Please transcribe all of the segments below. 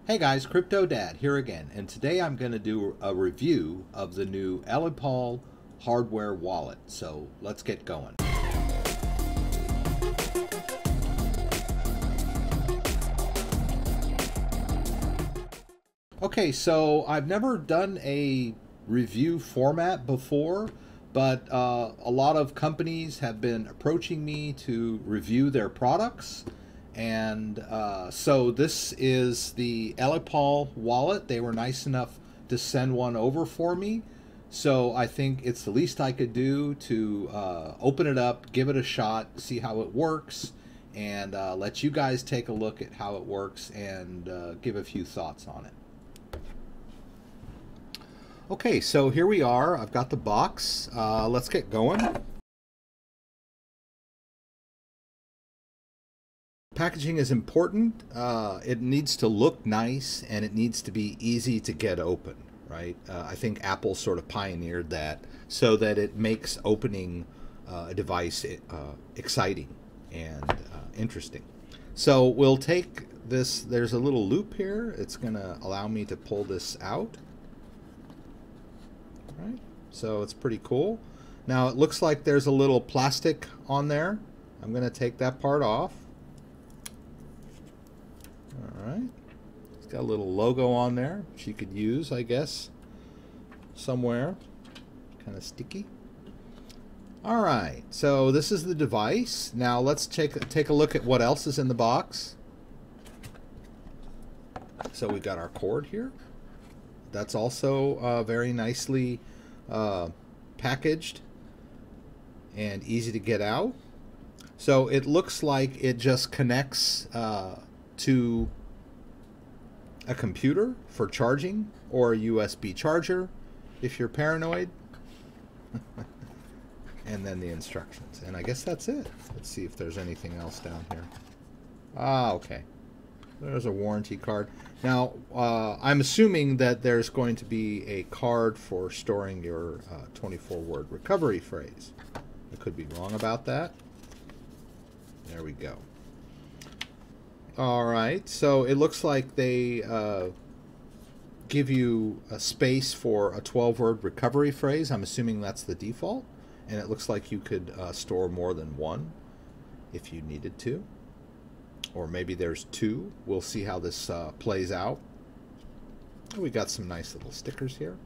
Hey guys, CryptoDad here again, and today I'm going to do a review of the new Ellipal hardware wallet. So let's get going. Okay, so I've never done a review format before, but a lot of companies have been approaching me to review their products. And so this is the Ellipal wallet. They were nice enough to send one over for me. So I think it's the least I could do to open it up, give it a shot, see how it works, and let you guys take a look at how it works and give a few thoughts on it. Okay, so here we are. I've got the box. Let's get going. Packaging is important. It needs to look nice and it needs to be easy to get open, right? I think Apple sort of pioneered that so that it makes opening a device exciting and interesting. So we'll take this, there's a little loop here. It's going to allow me to pull this out. Right? So it's pretty cool. Now it looks like there's a little plastic on there. I'm going to take that part off. Alright, it's got a little logo on there, which you could use, I guess, somewhere. Kind of sticky. Alright, so this is the device. Now let's take a look at what else is in the box. So we got our cord here. That's also very nicely packaged and easy to get out. So it looks like it just connects to a computer for charging or a USB charger if you're paranoid. And then the instructions. And I guess that's it. Let's see if there's anything else down here. Ah, okay. There's a warranty card. Now, I'm assuming that there's going to be a card for storing your 24-word recovery phrase. I could be wrong about that. There we go. Alright, so it looks like they give you a space for a 12-word recovery phrase. I'm assuming that's the default. And it looks like you could store more than one if you needed to. Or maybe there's two. We'll see how this plays out. We got some nice little stickers here.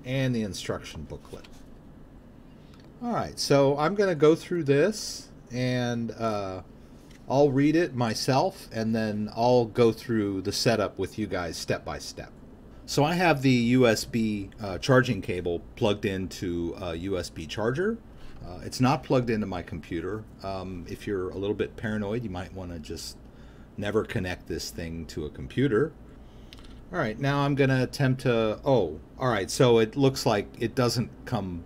And the instruction booklet. Alright, so I'm going to go through this and I'll read it myself and then I'll go through the setup with you guys step by step. So I have the USB charging cable plugged into a USB charger. It's not plugged into my computer. If you're a little bit paranoid, you might want to just never connect this thing to a computer. Alright, now I'm going to attempt to... Oh, alright, so it looks like it doesn't come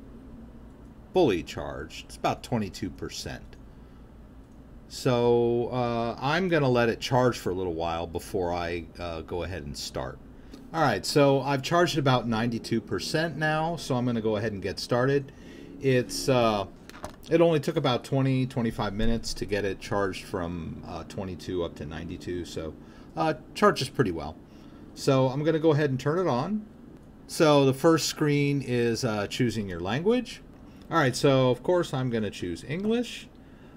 fully charged. It's about 22%. So I'm going to let it charge for a little while before I go ahead and start. Alright, so I've charged about 92% now, so I'm going to go ahead and get started. It's it only took about 20-25 minutes to get it charged from 22 up to 92, so charges pretty well. So I'm going to go ahead and turn it on. So the first screen is choosing your language. Alright, so of course I'm going to choose English.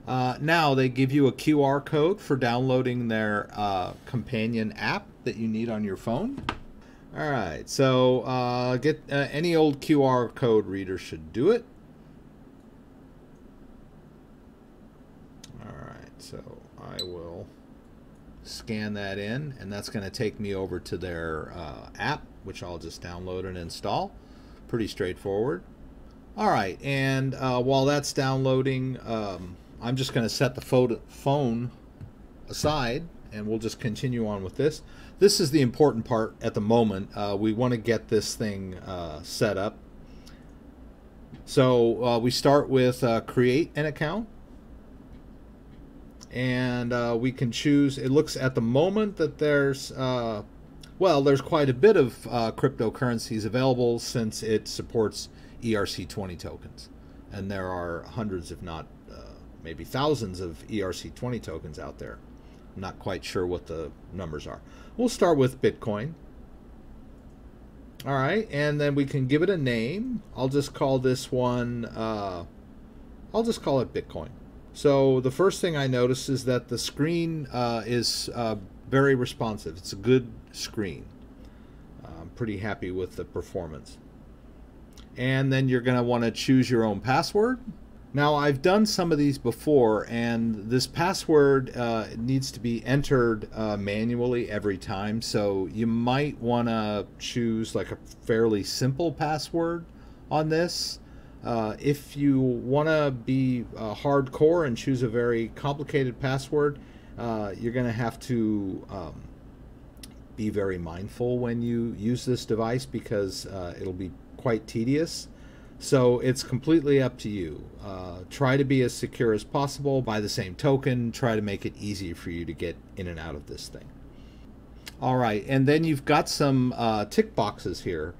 Now they give you a QR code for downloading their companion app that you need on your phone. Alright, so get any old QR code reader should do it. Alright, so I will scan that in, and that's going to take me over to their app, which I'll just download and install. Pretty straightforward. Alright, and while that's downloading, I'm just going to set the phone aside, and we'll just continue on with this. This is the important part at the moment. We want to get this thing set up. So we start with create an account. And we can choose, it looks at the moment that there's, well, there's quite a bit of cryptocurrencies available since it supports ERC20 tokens. And there are hundreds, if not maybe thousands of ERC20 tokens out there. I'm not quite sure what the numbers are. We'll start with Bitcoin. All right, and then we can give it a name. I'll just call this one, I'll just call it Bitcoin. So the first thing I notice is that the screen is very responsive. It's a good screen. I'm pretty happy with the performance. And then you're going to want to choose your own password. Now, I've done some of these before, and this password needs to be entered manually every time, so you might want to choose like a fairly simple password on this. If you want to be hardcore and choose a very complicated password, you're going to have to be very mindful when you use this device, because it'll be quite tedious. So it's completely up to you. Try to be as secure as possible. By the same token, try to make it easy for you to get in and out of this thing. All right, and then you've got some tick boxes here.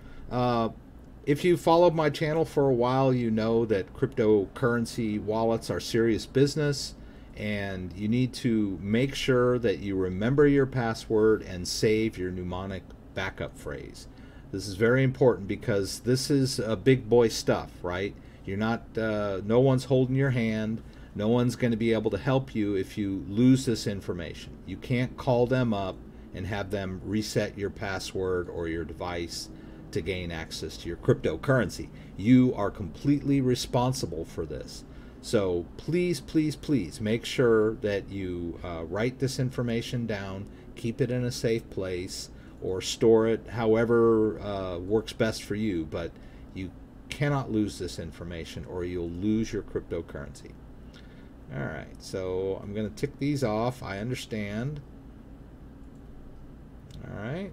If you followed my channel for a while, you know that cryptocurrency wallets are serious business, and you need to make sure that you remember your password and save your mnemonic backup phrase. This is very important because this is big boy stuff, right? You're not, no one's holding your hand. No one's going to be able to help you if you lose this information. You can't call them up and have them reset your password or your device to gain access to your cryptocurrency. You are completely responsible for this. So please, please, please make sure that you write this information down, keep it in a safe place, or store it however works best for you, but you cannot lose this information or you'll lose your cryptocurrency. All right, so I'm going to tick these off. I understand. All right.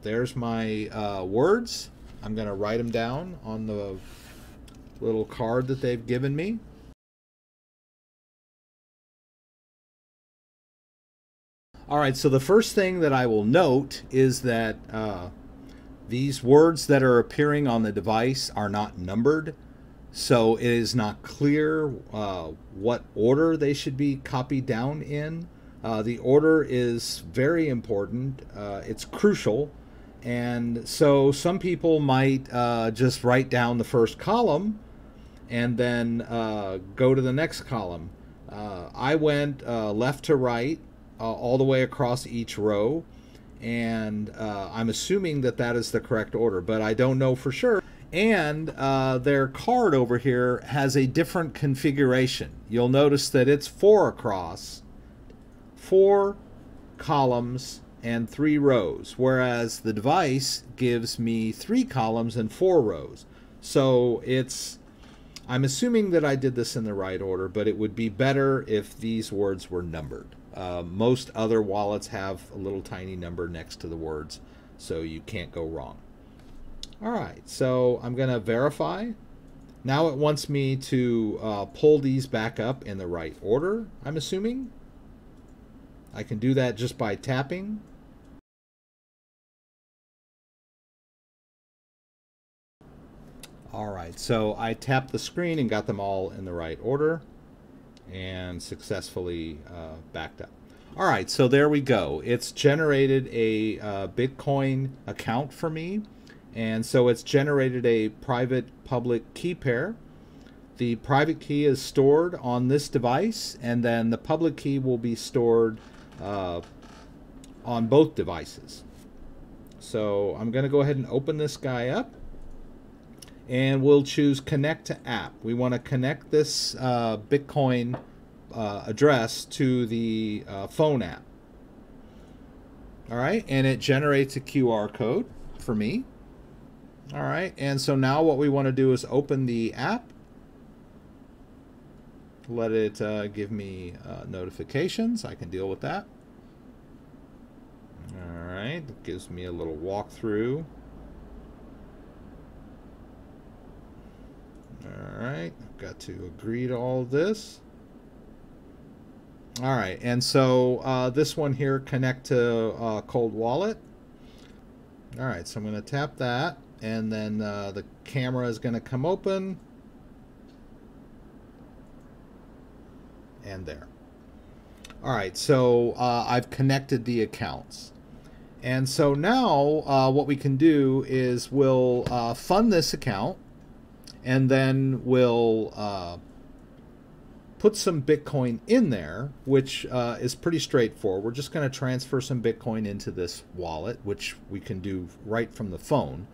There's my words. I'm going to write them down on the little card that they've given me. All right, so the first thing that I will note is that these words that are appearing on the device are not numbered, so it is not clear what order they should be copied down in. The order is very important. It's crucial, and so some people might just write down the first column and then go to the next column. I went left to right, all the way across each row, and I'm assuming that that is the correct order, but I don't know for sure. And their card over here has a different configuration. You'll notice that it's 4 across, 4 columns and 3 rows, whereas the device gives me 3 columns and 4 rows. So I'm assuming that I did this in the right order, but it would be better if these words were numbered. Most other wallets have a little tiny number next to the words, so you can't go wrong. All right, so I'm going to verify. Now it wants me to pull these back up in the right order, I'm assuming. I can do that just by tapping. All right, so I tapped the screen and got them all in the right order and successfully backed up. All right, so there we go. It's generated a Bitcoin account for me, and so it's generated a private-public key pair. The private key is stored on this device, and then the public key will be stored on both devices. So I'm going to go ahead and open this guy up, and we'll choose Connect to App. We want to connect this Bitcoin address to the phone app. All right, and it generates a QR code for me. All right, and so now what we want to do is open the app. Let it give me notifications. I can deal with that. All right, it gives me a little walkthrough. All right, I've got to agree to all this. All right, and so this one here, connect to Cold Wallet. All right, so I'm going to tap that, and then the camera is going to come open. and there. All right, so I've connected the accounts. And so now what we can do is we'll fund this account, and then we'll put some Bitcoin in there, which is pretty straightforward. We're just going to transfer some Bitcoin into this wallet, which we can do right from the phone.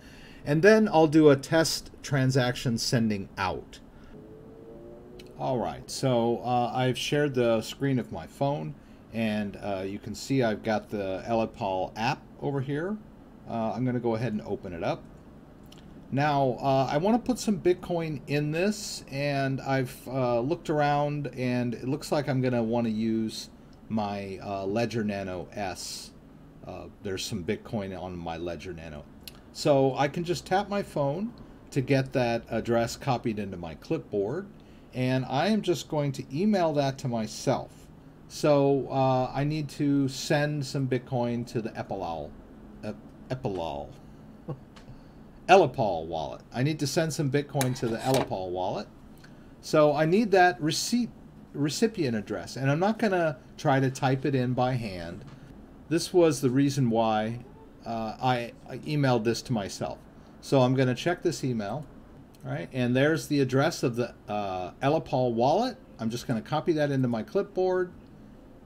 And then I'll do a test transaction sending out. All right, so I've shared the screen of my phone, and you can see I've got the Ellipal app over here. I'm going to go ahead and open it up. Now, I want to put some Bitcoin in this, and I've looked around, and it looks like I'm going to want to use my Ledger Nano S. There's some Bitcoin on my Ledger Nano. So I can just tap my phone to get that address copied into my clipboard, and I am just going to email that to myself. So I need to send some Bitcoin to the Ellipal wallet. I need to send some Bitcoin to the Ellipal wallet. So I need that recipient address, and I'm not going to try to type it in by hand. This was the reason why I emailed this to myself. So I'm going to check this email. All right, and there's the address of the Ellipal wallet. I'm just going to copy that into my clipboard,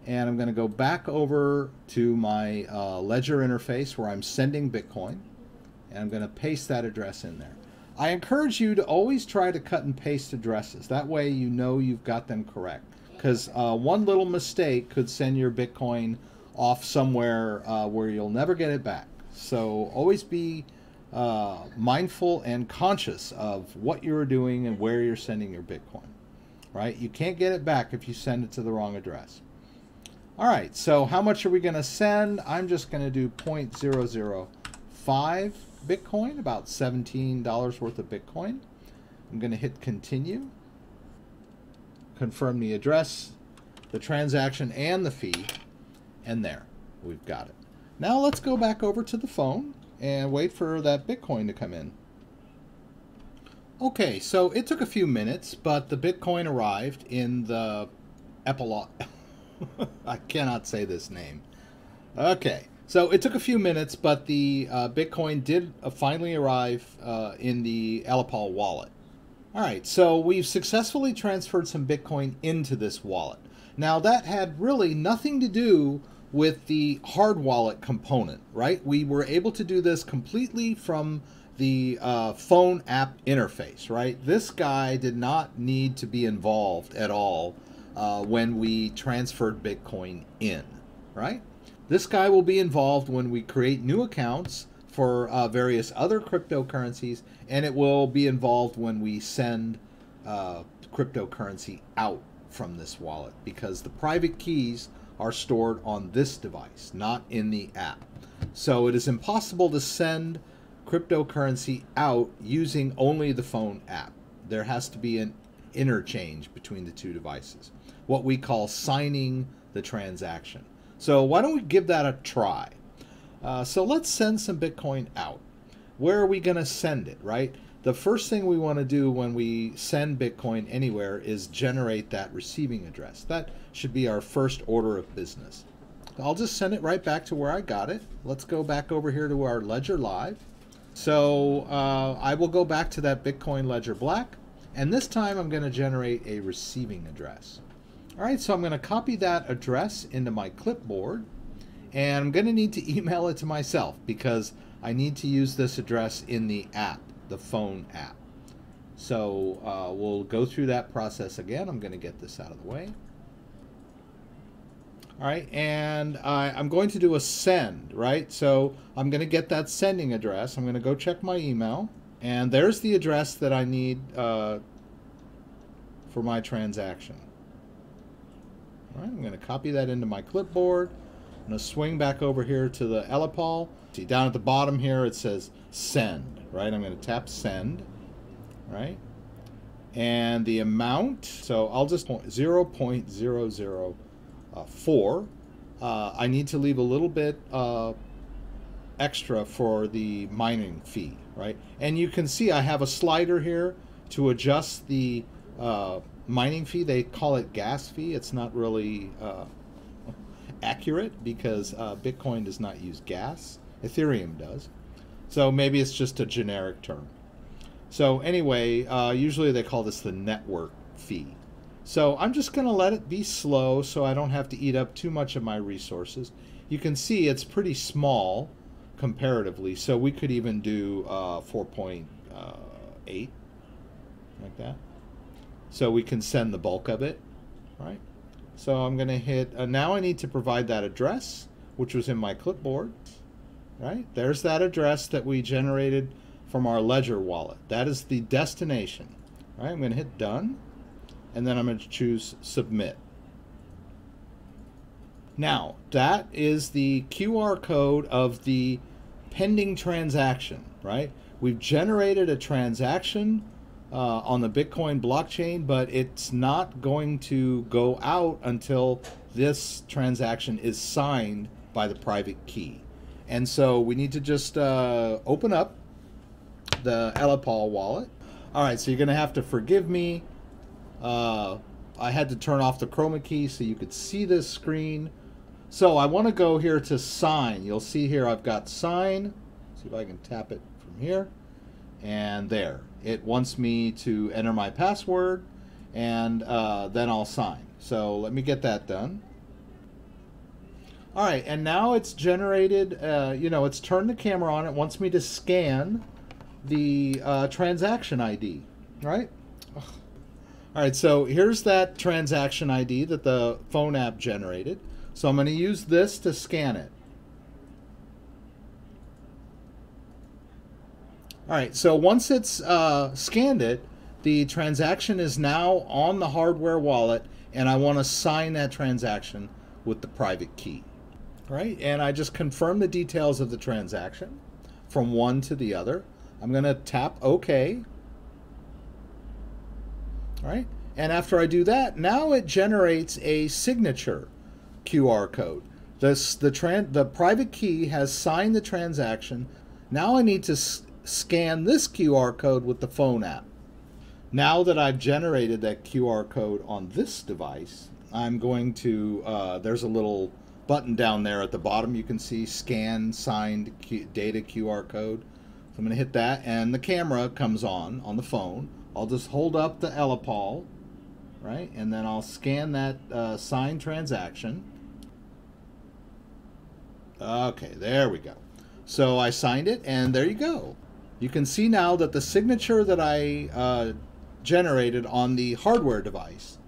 and I'm going to go back over to my Ledger interface where I'm sending Bitcoin, and I'm going to paste that address in there. I encourage you to always try to cut and paste addresses. That way you know you've got them correct, because one little mistake could send your Bitcoin off somewhere where you'll never get it back. So always be mindful and conscious of what you're doing and where you're sending your Bitcoin, right? You can't get it back if you send it to the wrong address. All right, so how much are we going to send? I'm just going to do 0.005 Bitcoin, about $17 worth of Bitcoin. I'm going to hit continue, confirm the address, the transaction, and the fee, and there, we've got it. Now let's go back over to the phone and wait for that Bitcoin to come in. Okay, so it took a few minutes, but the Bitcoin arrived in the Ellipal. I cannot say this name. Okay, so it took a few minutes, but the Bitcoin did finally arrive in the Ellipal wallet. All right, so we've successfully transferred some Bitcoin into this wallet. Now that had really nothing to do with the hard wallet component, right? We were able to do this completely from the phone app interface, right? This guy did not need to be involved at all when we transferred Bitcoin in, right? This guy will be involved when we create new accounts for various other cryptocurrencies, and it will be involved when we send cryptocurrency out from this wallet, because the private keys are stored on this device, not in the app. So it is impossible to send cryptocurrency out using only the phone app. There has to be an interchange between the two devices, what we call signing the transaction. So why don't we give that a try? So let's send some Bitcoin out. Where are we going to send it, right? The first thing we want to do when we send Bitcoin anywhere is generate that receiving address. That should be our first order of business. I'll just send it right back to where I got it. Let's go back over here to our Ledger Live. So I will go back to that Bitcoin Ledger Black, and this time I'm going to generate a receiving address. All right, so I'm going to copy that address into my clipboard, and I'm going to need to email it to myself because I need to use this address in the app, the phone app. So we'll go through that process again. I'm going to get this out of the way. All right, and I'm going to do a send, right? So I'm going to get that sending address. I'm going to go check my email, and there's the address that I need for my transaction. All right, I'm going to copy that into my clipboard. I'm going to swing back over here to the Ellipal. See, down at the bottom here it says send, right? I'm going to tap send, right? And the amount, so I'll just 0.004. I need to leave a little bit extra for the mining fee, right? And you can see I have a slider here to adjust the mining fee. They call it gas fee. It's not really accurate because Bitcoin does not use gas. Ethereum does. So maybe it's just a generic term. So anyway, usually they call this the network fee. So I'm just going to let it be slow so I don't have to eat up too much of my resources. You can see it's pretty small comparatively, so we could even do 4.8 like that. So we can send the bulk of it, right? So I'm going to hit, now I need to provide that address, which was in my clipboard, right? There's that address that we generated from our Ledger wallet. That is the destination, right? I'm going to hit done, and then I'm going to choose submit. Now, that is the QR code of the pending transaction, right? We've generated a transaction on the Bitcoin blockchain, but it's not going to go out until this transaction is signed by the private key. And so we need to just open up the Ellipal wallet. All right, so you're going to have to forgive me. I had to turn off the chroma key so you could see this screen. So I want to go here to sign. You'll see here I've got sign. See if I can tap it from here. And there. It wants me to enter my password, and then I'll sign. So let me get that done. All right, and now it's generated, it's turned the camera on. It wants me to scan the transaction ID, right? Ugh. All right, so here's that transaction ID that the phone app generated. So I'm going to use this to scan it. All right, so once it's scanned it, the transaction is now on the hardware wallet, and I want to sign that transaction with the private key. All right, and I just confirm the details of the transaction from one to the other. I'm going to tap OK. All right, and after I do that, now it generates a signature QR code. The private key has signed the transaction. Now I need to scan this QR code with the phone app. Now that I've generated that QR code on this device, I'm going to, there's a little button down there at the bottom. You can see scan signed data QR code. So I'm going to hit that, and the camera comes on the phone. I'll just hold up the Ellipal, right? And then I'll scan that signed transaction. Okay, there we go. So I signed it, and there you go. You can see now that the signature that I generated on the hardware device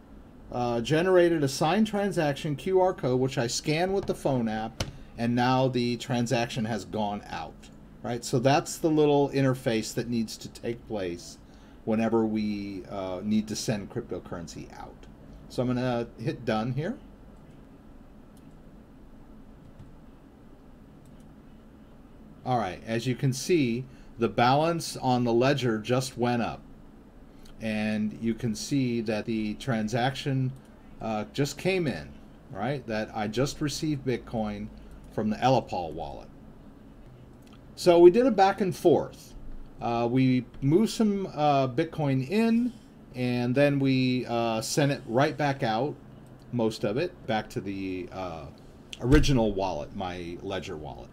generated a signed transaction QR code, which I scanned with the phone app, and now the transaction has gone out, right? So that's the little interface that needs to take place whenever we need to send cryptocurrency out. So I'm going to hit done here. All right, as you can see, the balance on the ledger just went up. And you can see that the transaction just came in, right? That I just received Bitcoin from the Ellipal wallet. So we did a back and forth. We moved some Bitcoin in, and then we sent it right back out, most of it, back to the original wallet, my Ledger wallet.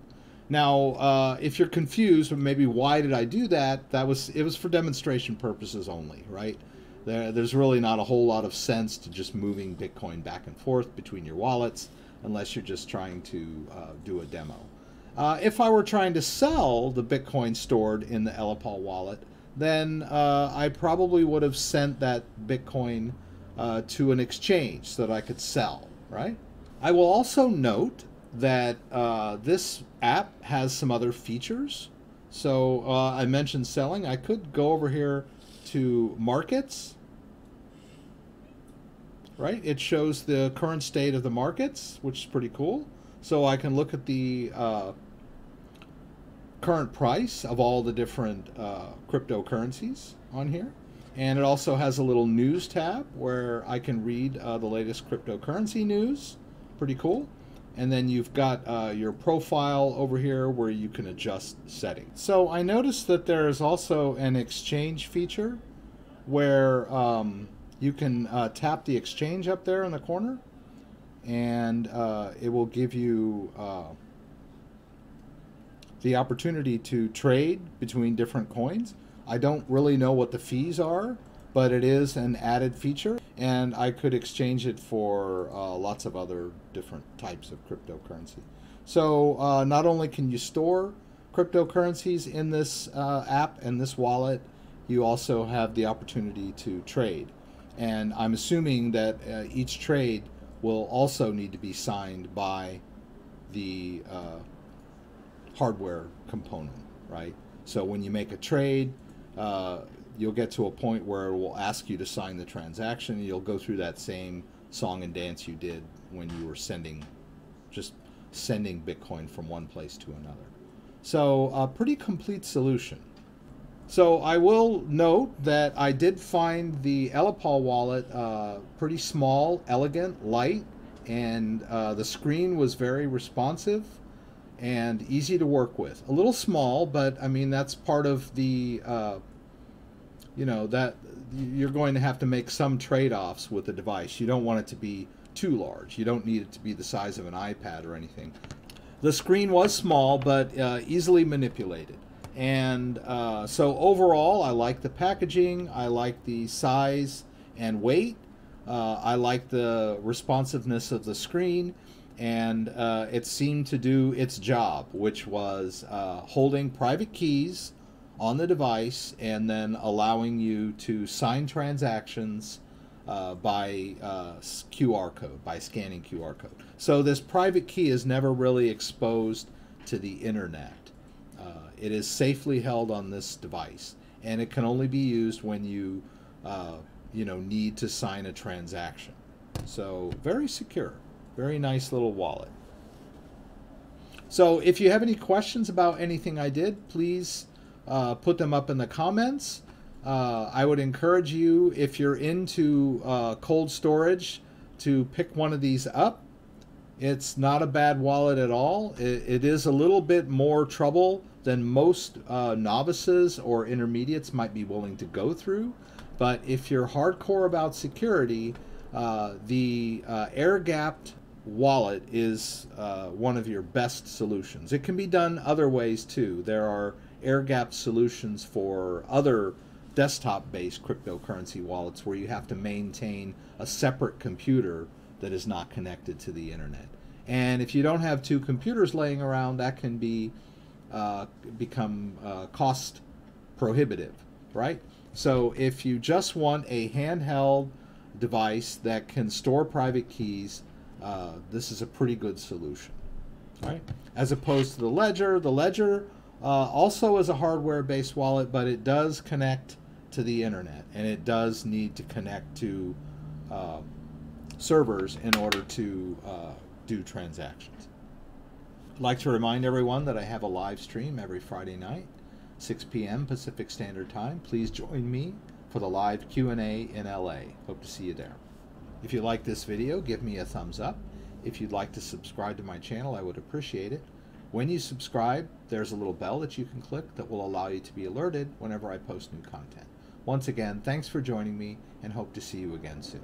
Now, if you're confused, maybe why did I do that? It was for demonstration purposes only, right? There's really not a whole lot of sense to just moving Bitcoin back and forth between your wallets unless you're just trying to do a demo. If I were trying to sell the Bitcoin stored in the Ellipal wallet, then I probably would have sent that Bitcoin to an exchange so that I could sell, right? I will also note that this app has some other features. So I mentioned selling. I could go over here to markets, right? It shows the current state of the markets, which is pretty cool. So I can look at the current price of all the different cryptocurrencies on here. And it also has a little news tab where I can read the latest cryptocurrency news. Pretty cool. And then you've got your profile over here where you can adjust settings. So I noticed that there is also an exchange feature where You can tap the exchange up there in the corner, and it will give you the opportunity to trade between different coins. I don't really know what the fees are, but it is an added feature, and I could exchange it for lots of other different types of cryptocurrency. So not only can you store cryptocurrencies in this app and this wallet, you also have the opportunity to trade. And I'm assuming that each trade will also need to be signed by the hardware component, right? So when you make a trade, you'll get to a point where it will ask you to sign the transaction. You'll go through that same song and dance you did when you were just sending Bitcoin from one place to another. So a pretty complete solution. So I will note that I did find the Ellipal wallet pretty small, elegant, light, and the screen was very responsive and easy to work with. A little small, but I mean, that's part of the, you know, that you're going to have to make some trade-offs with the device. You don't want it to be too large. You don't need it to be the size of an iPad or anything. The screen was small, but easily manipulated. And so overall, I like the packaging. I like the size and weight. I like the responsiveness of the screen. And it seemed to do its job, which was holding private keys on the device and then allowing you to sign transactions by QR code, by scanning QR code. So this private key is never really exposed to the internet. It is safely held on this device, and it can only be used when you, you know, need to sign a transaction. So very secure. Very nice little wallet. So if you have any questions about anything I did, please put them up in the comments. I would encourage you, if you're into cold storage, to pick one of these up. It's not a bad wallet at all. It is a little bit more trouble than most novices or intermediates might be willing to go through. But if you're hardcore about security, the air-gapped wallet is one of your best solutions. It can be done other ways too. There are air-gapped solutions for other desktop-based cryptocurrency wallets where you have to maintain a separate computer that is not connected to the internet. And if you don't have two computers laying around, that can be become cost prohibitive, right? So if you just want a handheld device that can store private keys, this is a pretty good solution, right? As opposed to the Ledger. The Ledger also is a hardware-based wallet, but it does connect to the internet, and it does need to connect to servers in order to do transactions. I'd like to remind everyone that I have a live stream every Friday night, 6 p.m. Pacific Standard Time. Please join me for the live Q&A in LA. Hope to see you there. If you like this video, give me a thumbs up. If you'd like to subscribe to my channel, I would appreciate it. When you subscribe, there's a little bell that you can click that will allow you to be alerted whenever I post new content. Once again, thanks for joining me, and hope to see you again soon.